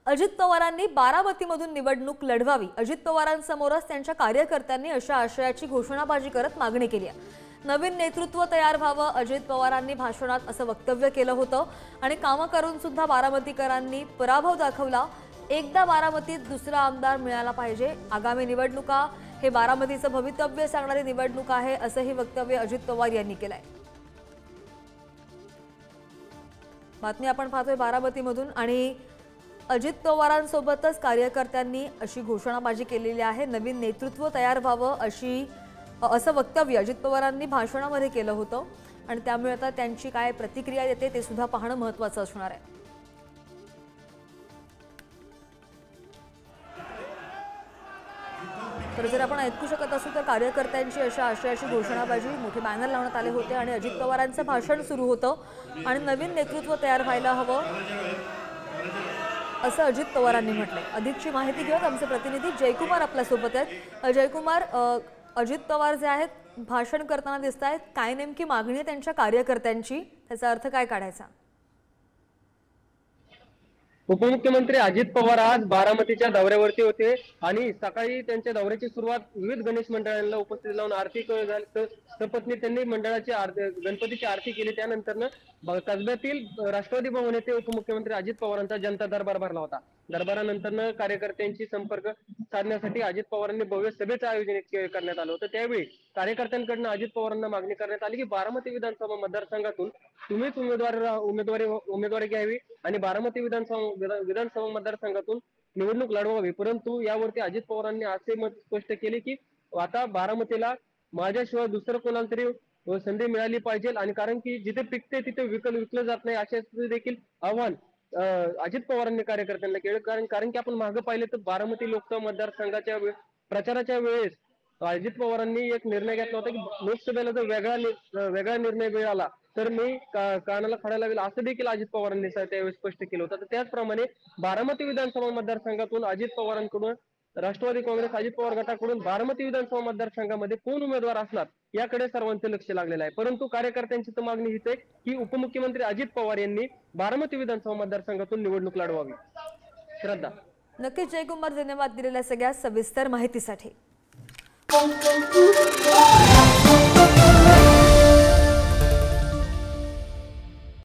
अजित पवारांनी बारामतीमधून निवडणूक लढवावी। अजित पवारांसमोरच त्यांच्या कार्यकर्त्यांनी अशा आशयाची घोषणाबाजी करत मागणी केली आहे। नवीन नेतृत्व तयार व्हावं अजित पवारांनी भाषणात असं वक्तव्य केलं होतं आणि कामं करून सुद्धा बारामतीकरांनी पराभव दाखवला। एकदा बारामतीत दुसरा आमदार मिळाला पाहिजे। आगामी निवडणुका हे बारामतीचं भवितव्य सांगणारी निवडणूक आहे असंही वक्तव्य अजित पवार यांनी केलंय। बातमी आपण पाहतोय बारामतीमधून आणि अजित पवारांसोबतच कार्यकर्त्यांनी अशी घोषणाबाजी केलेली आहे। नवीन नेतृत्व तयार व्हावं असं वक्तव्य अजित पवारांनी भाषणामध्ये केलं होतं आणि त्यामुळे आता त्यांची काय प्रतिक्रिया येते ते सुद्धा पाहणं महत्त्वाचं असणार आहे। तर जर आपण ऐकू शकत असू तर कार्यकर्त्यांची अशा आशयाची घोषणाबाजी मोठे बॅनर लावण्यात आले होते आणि अजित पवारांचं भाषण सुरू होतं आणि नवीन नेतृत्व तयार व्हायला हवं असं अजित पवारांनी म्हटलंय। अधिकची माहिती घेऊन आमचे प्रतिनिधी जयकुमार आपल्या सोबत आहेत। जयकुमार, अजित पवार जे आहेत भाषण करताना दिसत आहेत, काय नेमकी मागणी आहे त्यांच्या कार्यकर्त्यांची, त्याचा अर्थ काय काढायचा? उपमुख्यमंत्री अजित पवार आज बारामतीच्या दौऱ्यावरती होते आणि सकाळी त्यांच्या दौऱ्याची सुरुवात विविध गणेश मंडळांना उपस्थित लावून आरती सपत्नी त्यांनी मंडळाची गणपतीची आरती केली। त्यानंतर कसब्यातील राष्ट्रवादी भवन येथे उपमुख्यमंत्री अजित पवारांचा जनता दरबार भरला होता। दरबारानंतर कार्यकर्त्यांशी संपर्क साधण्यासाठी अजित पवारांनी भव्य सभेचं आयोजन करण्यात आलं होतं। त्यावेळी कार्यकर्त्यांकडून अजित पवारांना मागणी करण्यात आली की बारामती विधानसभा मतदारसंघातून तुम्हीच उमेदवारी घ्यावी आणि बारामती विधानसभा मतदारसंघातून निवडणूक लढवावी। परंतु यावरती अजित पवारांनी असे मत स्पष्ट केले की आता बारामतीला माझ्याशिवाय दुसरं कोणाला तरी संधी मिळाली पाहिजे आणि कारण की जिथे पिकते तिथे विकलं जात नाही असे देखील आव्हान अजित पवारांनी कार्यकर्त्यांना केलं। कारण की आपण मागे पाहिले तर बारामती लोकसभा मतदारसंघाच्या प्रचाराच्या वेळेस अजित पवारांनी एक निर्णय घेतला होता की लोकसभेला जर वेगळा निर्णय मिळाला तर मी कानाला खडा लावेल असं देखील अजित पवारांनी त्यावेळेस स्पष्ट केलं होतं। तर त्याचप्रमाणे बारामती विधानसभा मतदारसंघातून अजित पवारांकडून राष्ट्रवादी काँग्रेस अजित पवार गटाकडून बारामती विधानसभा मतदारसंघामध्ये कोण उमेदवार असणार याकडे सर्वांचं लक्ष लागलेलं आहे। परंतु कार्यकर्त्यांची तर मागणी हीच आहे की उपमुख्यमंत्री अजित पवार यांनी बारामती विधानसभा मतदारसंघातून निवडणूक लढवावी। श्रद्धा, नक्कीच जयकुमार, धन्यवाद दिलेल्या सगळ्या सविस्तर माहितीसाठी।